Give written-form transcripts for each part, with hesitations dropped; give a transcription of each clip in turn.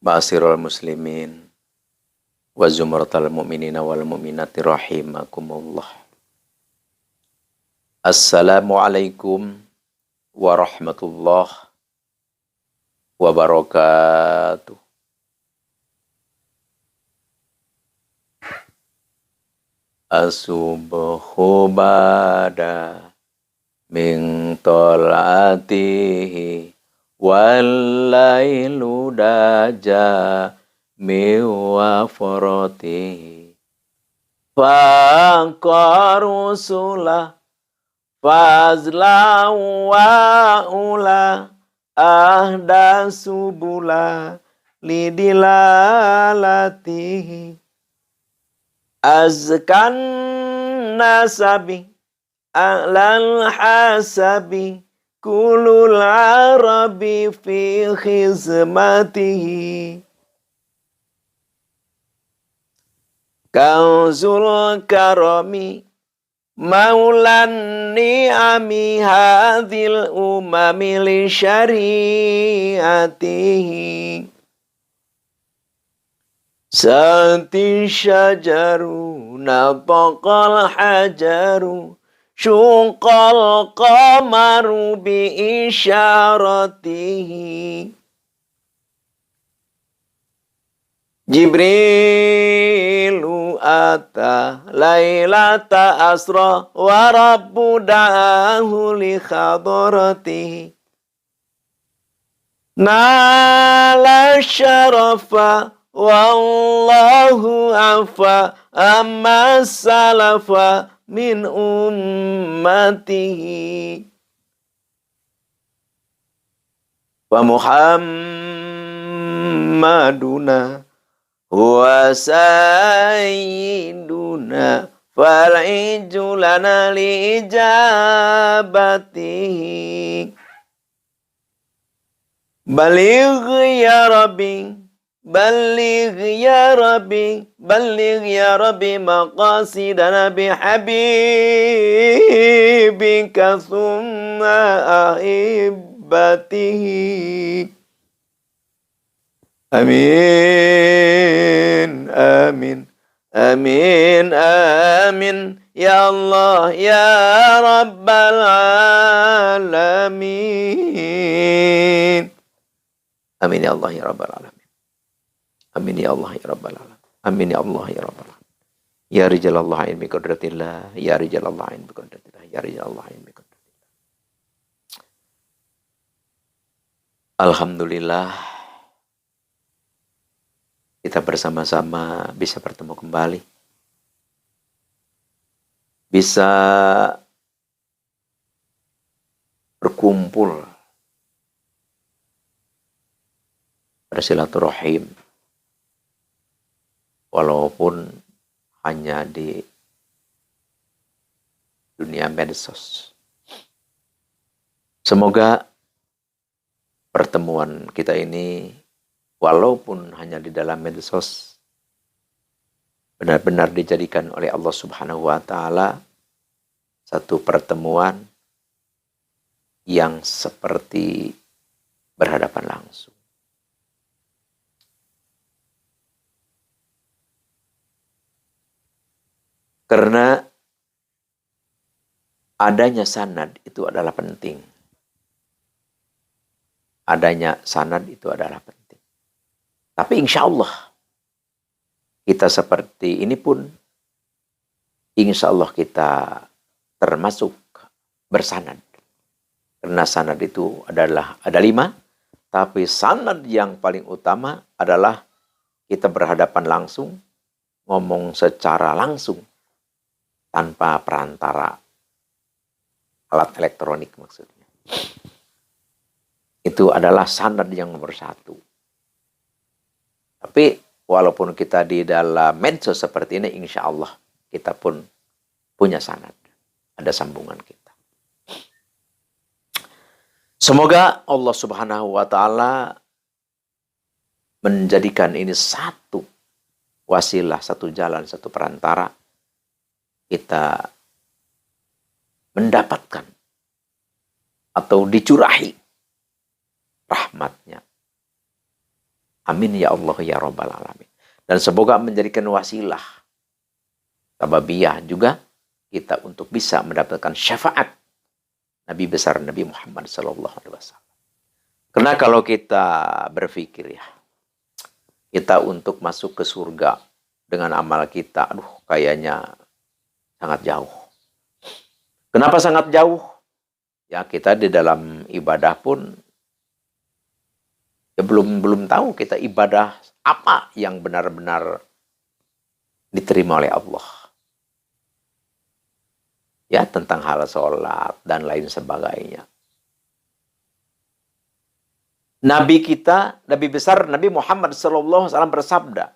Ma'asyiral muslimin wa zumratal mu'minina wal mu'minati rahimakumullah. Assalamualaikum warahmatullahi wabarakatuh. As-subhu bada min tolatihi wal-lailu daja miwa foroti faqarusula fazla wa ula ahda subula lidilalatihi azkan nasabi a'lal hasabi kulul arabi fi khizmatihi kauzul karami maulan ni'ami hadhil umami li syariatihi santi syajaru nataqal hajaru syuqal qamaru bi isyaratihi Jibrilu ata lailata asra wa rabbu da'ahu li khadaratihi nala syarafa wallahu afa amma salafa min ummatihi wa Muhammaduna huwa sayyiduna fal'iju lana li'ijabatihi baligh ya rabbi baligh ya rabbi baligh ya rabbi maqasidana bihabibika thumma ahibbatihi amin amin amin amin ya Allah ya rabbal alamin amin ya Allah ya rabbal alamin amin ya Allah ya rabbal alamin amin ya Allah ya rabbal alamin ya rijalallah in bi qudratillah ya rijalallah in bi qudratillah ya rijalallah in bi qudratillah. Alhamdulillah kita bersama-sama bisa bertemu kembali, bisa berkumpul, bersilaturahim, walaupun hanya di dunia medsos. Semoga pertemuan kita ini walaupun hanya di dalam medsos benar-benar dijadikan oleh Allah Subhanahu wa taala satu pertemuan yang seperti berhadapan langsung. Karena adanya sanad itu adalah penting. Adanya sanad itu adalah penting. Tapi insya Allah kita seperti ini pun insya Allah kita termasuk bersanad. Karena sanad itu ada 5, tapi sanad yang paling utama adalah kita berhadapan langsung, ngomong secara langsung, tanpa perantara alat elektronik maksudnya. Itu adalah sanad yang nomor 1. Tapi walaupun kita di dalam medsos seperti ini, insya Allah kita pun punya sanad. Ada sambungan kita. Semoga Allah Subhanahu wa ta'ala menjadikan ini satu wasilah, satu jalan, satu perantara kita mendapatkan atau dicurahi rahmatnya, Amin ya Allah ya Rabbal Alamin. Dan semoga menjadikan wasilah sababiyah juga kita untuk bisa mendapatkan syafaat Nabi besar Nabi Muhammad SAW. Karena kalau kita berpikir ya, kita untuk masuk ke surga dengan amal kita, aduh kayaknya sangat jauh. Kenapa sangat jauh? Ya kita di dalam ibadah pun ya belum tahu kita ibadah apa yang benar-benar diterima oleh Allah. Ya tentang hal sholat dan lain sebagainya. Nabi kita, Nabi besar Nabi Muhammad SAW bersabda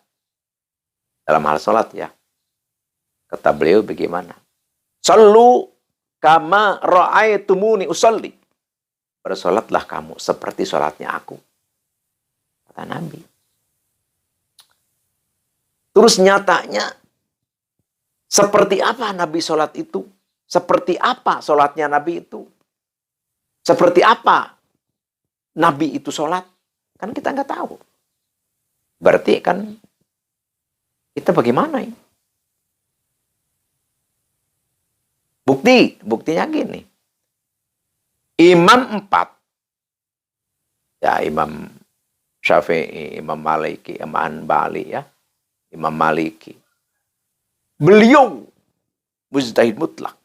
dalam hal sholat ya. Kata beliau bagaimana? Sallu kama ra'aitumuni usalli. Bersolatlah kamu seperti sholatnya aku. Kata Nabi. Terus nyatanya seperti apa Nabi sholat itu? Seperti apa sholatnya Nabi itu? Seperti apa Nabi itu sholat? Kan kita nggak tahu. Berarti kan kita bagaimana ini? Buktinya gini. Imam 4. Ya, Imam Syafi'i, Imam Maliki, Imam Hanbali ya. Imam Maliki. Beliau mujtahid mutlak.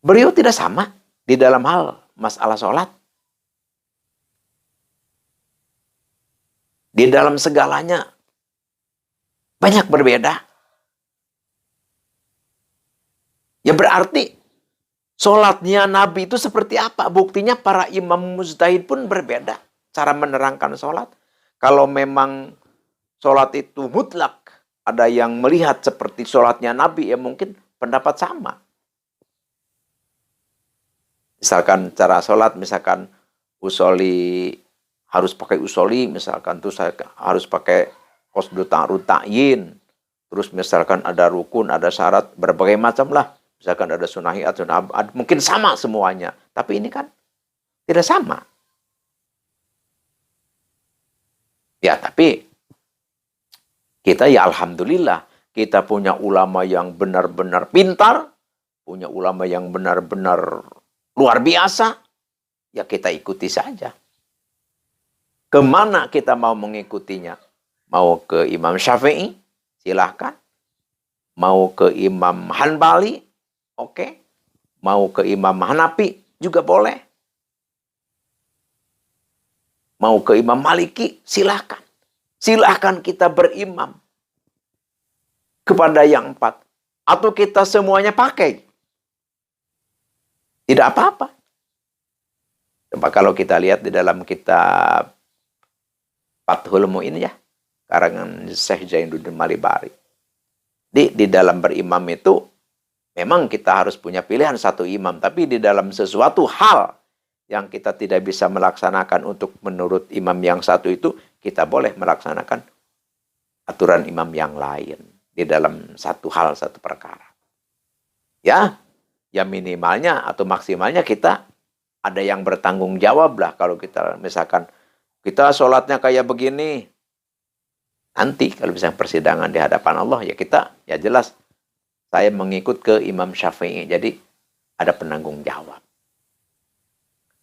Beliau tidak sama di dalam hal masalah sholat. Di dalam segalanya banyak berbeda. Ya berarti sholatnya Nabi itu seperti apa? Buktinya para imam mujtahid pun berbeda cara menerangkan sholat. Kalau memang sholat itu mutlak, ada yang melihat seperti sholatnya Nabi, ya mungkin pendapat sama. Misalkan cara sholat, misalkan usoli harus pakai usoli, misalkan terus harus pakai qasdu ta'arud ta'yin. Terus misalkan ada rukun, ada syarat, berbagai macam lah. Misalkan ada sunahi atau mungkin sama semuanya. Tapi ini kan tidak sama. Ya, tapi kita ya alhamdulillah. Kita punya ulama yang benar-benar pintar. Punya ulama yang benar-benar luar biasa. Ya kita ikuti saja. Kemana kita mau mengikutinya? Mau ke Imam Syafi'i? Silahkan. Mau ke Imam Hanbali? Oke. Mau ke Imam Hanafi? Juga boleh. Mau ke Imam Maliki? Silahkan. Silahkan kita berimam kepada yang 4. Atau kita semuanya pakai. Tidak apa-apa. Coba kalau kita lihat di dalam kitab Fathul Mu'in ya. Karangan Syekh Zainuddin Malibari. Di dalam berimam itu memang kita harus punya pilihan satu imam. Tapi di dalam sesuatu hal yang kita tidak bisa melaksanakan untuk menurut imam yang satu itu, kita boleh melaksanakan aturan imam yang lain. Di dalam satu hal, satu perkara. Ya minimalnya atau maksimalnya kita ada yang bertanggung jawab lah. Kalau kita misalkan kita sholatnya kayak begini, nanti kalau misalnya persidangan di hadapan Allah, ya kita ya jelas saya mengikut ke Imam Syafi'i. Jadi ada penanggung jawab.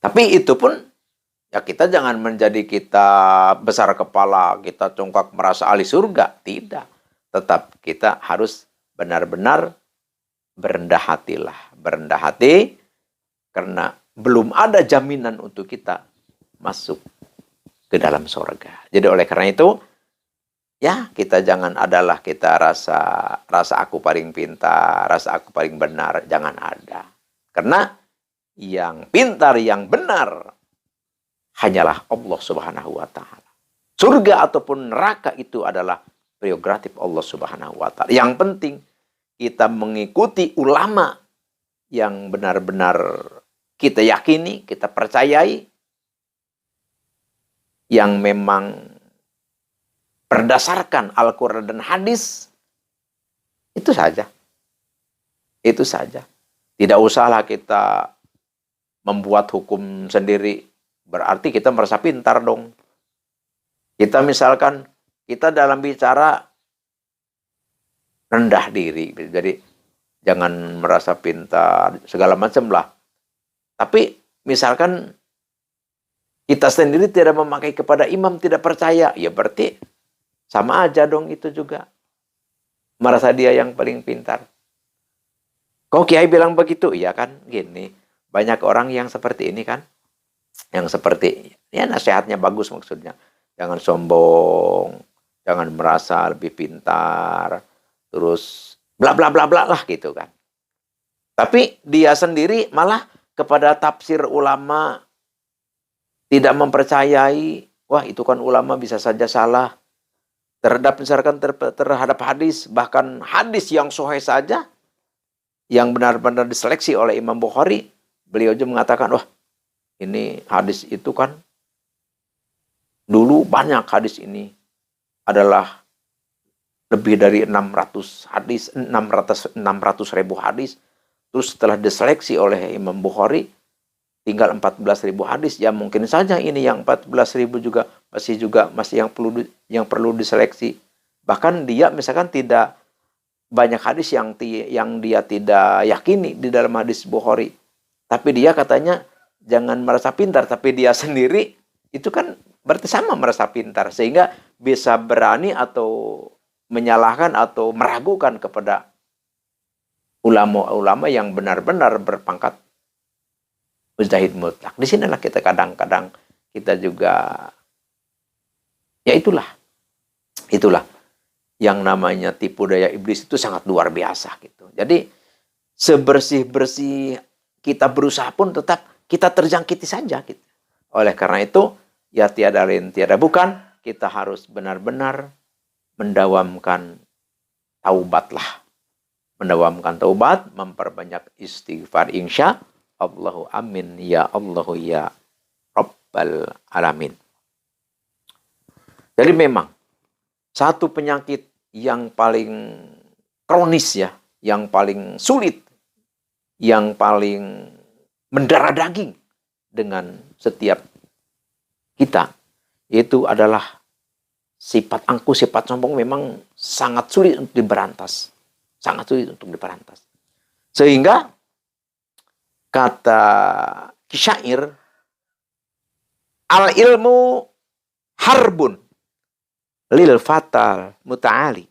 Tapi itu pun ya kita jangan menjadi kita besar kepala, kita congkak merasa ahli surga. Tidak. Tetap kita harus benar-benar berendah hatilah. Berendah hati karena belum ada jaminan untuk kita masuk ke dalam surga. Jadi oleh karena itu, ya kita jangan adalah kita rasa aku paling pintar, rasa aku paling benar. Jangan ada. Karena yang pintar, yang benar hanyalah Allah Subhanahu wa Ta'ala. Surga ataupun neraka itu adalah prerogatif Allah Subhanahu wa Ta'ala. Yang penting kita mengikuti ulama yang benar-benar kita yakini, kita percayai, yang memang berdasarkan Al-Quran dan hadis. Itu saja. Itu saja. Tidak usahlah kita membuat hukum sendiri. Berarti kita merasa pintar dong. Kita misalkan, kita dalam bicara rendah diri. Jadi jangan merasa pintar, segala macam lah. Tapi misalkan kita sendiri tidak memakai kepada imam, tidak percaya, ya berarti sama aja dong itu juga. Merasa dia yang paling pintar. Kok Kiai bilang begitu? Iya kan, gini. Banyak orang yang seperti ini kan. Yang seperti, ya nasihatnya bagus maksudnya. Jangan sombong, jangan merasa lebih pintar, terus bla bla bla bla lah gitu kan. Tapi dia sendiri malah kepada tafsir ulama tidak mempercayai, wah itu kan ulama bisa saja salah. Terhadap misalkan terhadap hadis, bahkan hadis yang sahih saja, yang benar-benar diseleksi oleh Imam Bukhari, beliau juga mengatakan, wah ini hadis itu kan dulu banyak hadis ini adalah lebih dari 600 hadis, 600 ribu hadis. Terus setelah diseleksi oleh Imam Bukhari, tinggal 14.000 hadis. Ya mungkin saja ini yang 14.000 juga masih yang perlu diseleksi. Bahkan dia misalkan tidak banyak hadis yang dia tidak yakini di dalam hadis Bukhari. Tapi dia katanya jangan merasa pintar, tapi dia sendiri itu kan berarti sama merasa pintar, sehingga bisa berani atau menyalahkan atau meragukan kepada ulama-ulama yang benar-benar berpangkat mujtahid mutlak. Di sinilah kita kadang-kadang kita juga, ya itulah yang namanya tipu daya iblis itu sangat luar biasa gitu. Jadi sebersih-bersih kita berusaha pun tetap kita terjangkiti saja gitu. Oleh karena itu, ya tiada lain tiada bukan, kita harus benar-benar mendawamkan taubatlah. Mendawamkan taubat, memperbanyak istighfar, insya Allahu amin ya Allahu ya Rabbal alamin. Jadi memang satu penyakit yang paling kronis ya, yang paling sulit, yang paling mendarah daging dengan setiap kita, yaitu adalah sifat angkuh, sifat sombong. Memang sangat sulit untuk diberantas. Sangat sulit untuk diberantas. Sehingga kata kisyair, al ilmu harbun lil fatal muta'ali,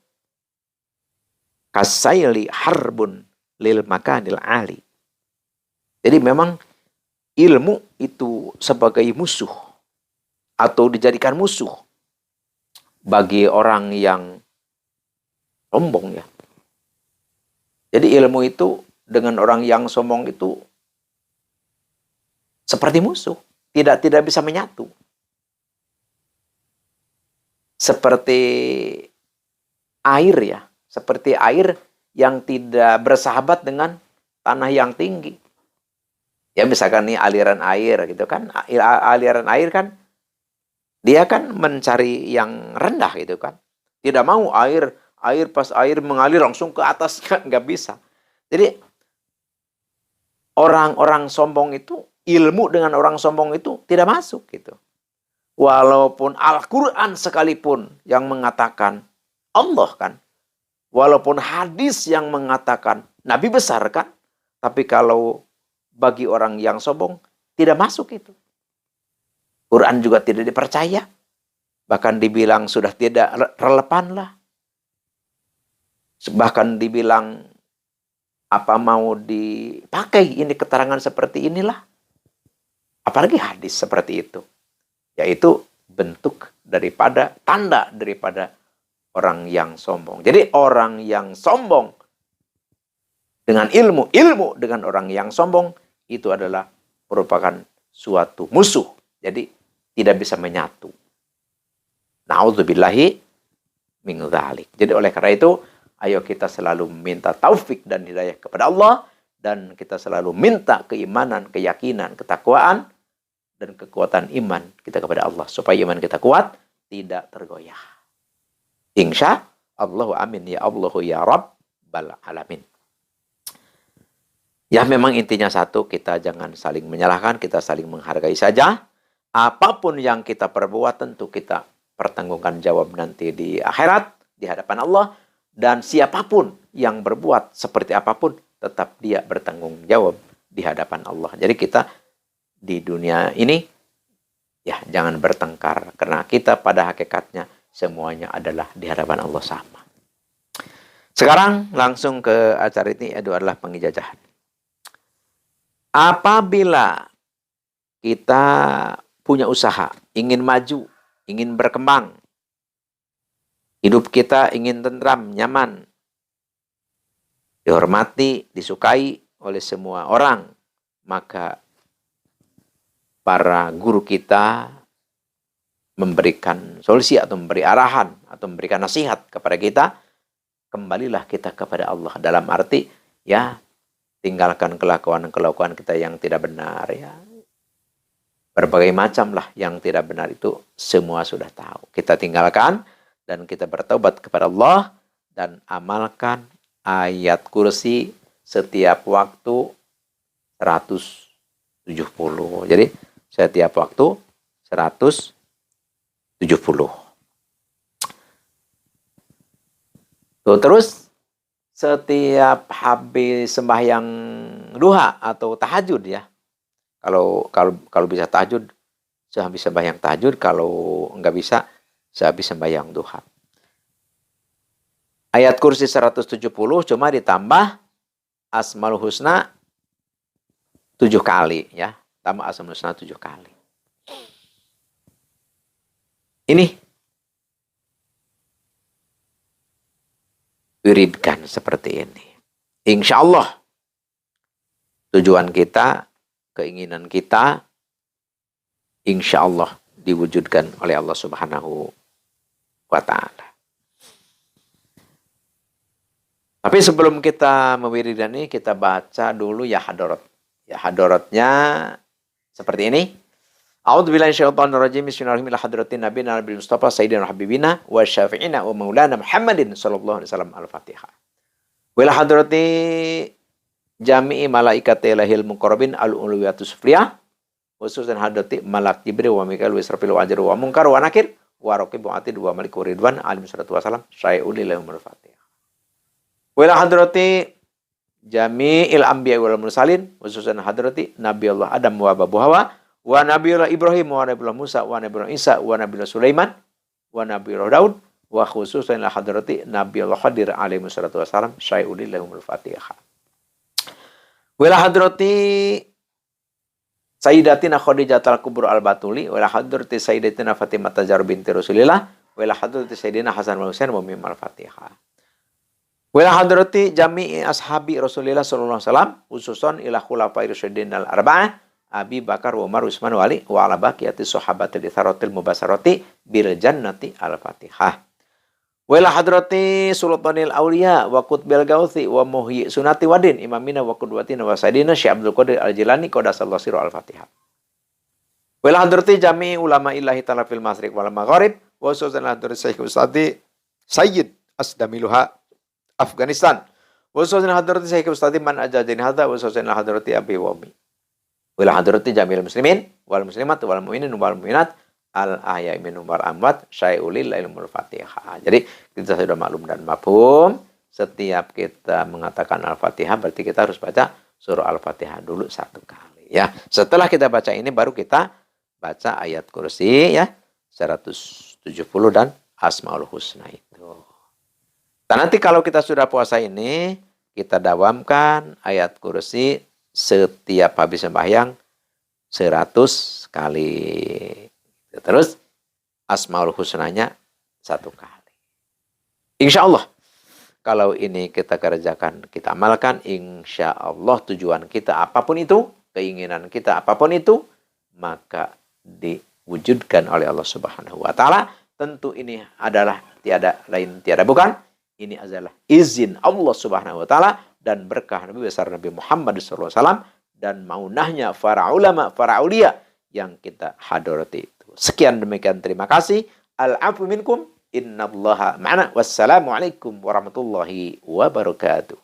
kasaili harbun lil makanil ali. Jadi memang ilmu itu sebagai musuh atau dijadikan musuh bagi orang yang sombong ya. Jadi ilmu itu dengan orang yang sombong itu seperti musuh, tidak bisa menyatu. Seperti air ya, seperti air yang tidak bersahabat dengan tanah yang tinggi. Ya misalkan nih aliran air gitu kan, aliran air kan dia kan mencari yang rendah gitu kan. Tidak mau air pas air mengalir langsung ke atas, nggak bisa. Jadi orang-orang sombong itu, ilmu dengan orang sombong itu tidak masuk gitu. Walaupun Al-Quran sekalipun yang mengatakan Allah kan, walaupun hadis yang mengatakan Nabi besar kan, tapi kalau bagi orang yang sombong tidak masuk itu. Quran juga tidak dipercaya, bahkan dibilang sudah tidak relevan lah. Bahkan dibilang apa mau dipakai ini keterangan seperti inilah. Apalagi hadis seperti itu. Yaitu bentuk daripada, tanda daripada orang yang sombong. Jadi orang yang sombong dengan ilmu dengan orang yang sombong itu adalah merupakan suatu musuh. Jadi tidak bisa menyatu. Na'udzubillahi min dzalik. Jadi oleh karena itu, ayo kita selalu minta taufik dan hidayah kepada Allah, dan kita selalu minta keimanan, keyakinan, ketakwaan, dan kekuatan iman kita kepada Allah, supaya iman kita kuat, tidak tergoyah. Insya Allah amin ya Allahu ya Rabbal alamin. Ya memang intinya satu, kita jangan saling menyalahkan, kita saling menghargai saja. Apapun yang kita perbuat tentu kita pertanggungan jawab nanti di akhirat, di hadapan Allah. Dan siapapun yang berbuat seperti apapun, tetap dia bertanggung jawab di hadapan Allah. Jadi kita di dunia ini, ya jangan bertengkar. Karena kita pada hakikatnya semuanya adalah di hadapan Allah sama. Sekarang langsung ke acara ini, itu adalah pengijazahan. Apabila kita punya usaha, ingin maju, ingin berkembang, hidup kita ingin tentram, nyaman, dihormati, disukai oleh semua orang, maka para guru kita memberikan solusi atau memberi arahan atau memberikan nasihat kepada kita, kembalilah kita kepada Allah. Dalam arti, ya, tinggalkan kelakuan-kelakuan kita yang tidak benar, ya. Berbagai macam lah yang tidak benar itu semua sudah tahu. Kita tinggalkan dan kita bertaubat kepada Allah dan amalkan ayat kursi setiap waktu 170. Jadi setiap waktu 170. Tuh, terus setiap habis sembahyang duha atau tahajud, ya. Kalau bisa tahajud, sehabis sembahyang tahajud. Kalau enggak bisa, sehabis sembahyang duha. Ayat kursi 170 cuma ditambah Asmaul Husna 7 kali, ya. Tambah Asmaul Husna 7 kali. Ini wiridkan seperti ini. Insya Allah tujuan kita, keinginan kita, insya Allah diwujudkan oleh Allah Subhanahu wa Ta'ala. Tapi sebelum kita mewiridkan ini, kita baca dulu ya hadarat. Ya hadaratnya seperti ini. A'udzubillahi minasyaitonirrajim. Bismillahirrahmanirrahim. Hadratin Nabi Nabi Mustafa Sayyidina Habibina wa Syafi'ina wa Maulana Muhammadin sallallahu alaihi wasallam. Al-Fatihah. Wa ila hadrati jami'i malaikati lahil muqarrabin al-uluwiyatus sufliyah. Khususan hadrati malak Jibril wa Mikail wa Israfil wa Ajr wa Munkar wa Nakir wa Raqib wa Atid wa Malik wa Ridwan alim salatu wasalam. Syai'ul lahum al-Fatihah. Wa ila hadrati jami'il anbiya wal mursalin. Khususan hadrati Nabi Allah Adam wa Abu Hawa wa Nabiullah Ibrahim wa Nabiullah Musa wa Nabiullah Isa wa Nabiullah Sulaiman wa Nabiullah Daud wa khususan ila hadrati Nabiullah Khadir alaihi wassalatu wassalam. Syai'ul lahumul Fatihah. Wa ila hadrati Sayyidatina Khadijatul Kubra al-Batuli wa ila hadrati Sayyidatina Fatimah Zahra binti Rasulillah wa ila hadrati Sayyidina Hasan wal Husain wa mimmal Fatihah. Wa ila hadrati jami'i ashabi Rasulillah sallallahu alaihi wasallam khususan ila khulafai rasyidin al-arba'ah Abi Bakar, Umar, Utsman, Wali, wa ala baqiyati sahabatil itsaratil mubasharati bil jannati al-Fatihah. Wa ila hadrati sultanil auliya wa qutbil gauthi wa muhyi sunati wadin imamina wa qudwatina wa sayyidina Syekh Abdul Qadir Al-Jilani qaddasallahu sirru al-Fatihah. Wa ila hadrati jami' ulama illahi ta'ala fil masyriq wal maghrib wa ususan hadrati Syekh Ustadi Sayyid Asdamiluha Afghanistan. Wa ususan hadrati Syekh Ustadi man ajadin hadza wa ususan hadrati Abi Wami. Wa ila hadrati jamil muslimin wal muslimat wal mu'minin wal mu'minat al ahya'i minhum wal amwat syai'ul ilmul Fatihah. Jadi kita sudah maklum dan mafhum, setiap kita mengatakan Al-Fatihah berarti kita harus baca surah Al-Fatihah dulu 1 kali, ya. Setelah kita baca ini baru kita baca ayat kursi, ya, 170 dan Asmaul Husna itu. Dan nanti kalau kita sudah puasa ini, kita dawamkan ayat kursi setiap habis sembahyang 100 kali. Terus Asmaul Husnanya 1 kali. Insya Allah kalau ini kita kerjakan, kita amalkan, insya Allah tujuan kita apapun itu, keinginan kita apapun itu, maka diwujudkan oleh Allah Subhanahu wa Ta'ala. Tentu ini adalah tiada lain tiada bukan, ini adalah izin Allah Subhanahu wa Ta'ala dan berkah Nabi besar Nabi Muhammad SAW dan maunahnya para ulama, para aulia yang kita hadarati itu. Sekian demikian, terima kasih. Al-afu minkum, innallaha ma'ana. Wassalamualaikum warahmatullahi wabarakatuh.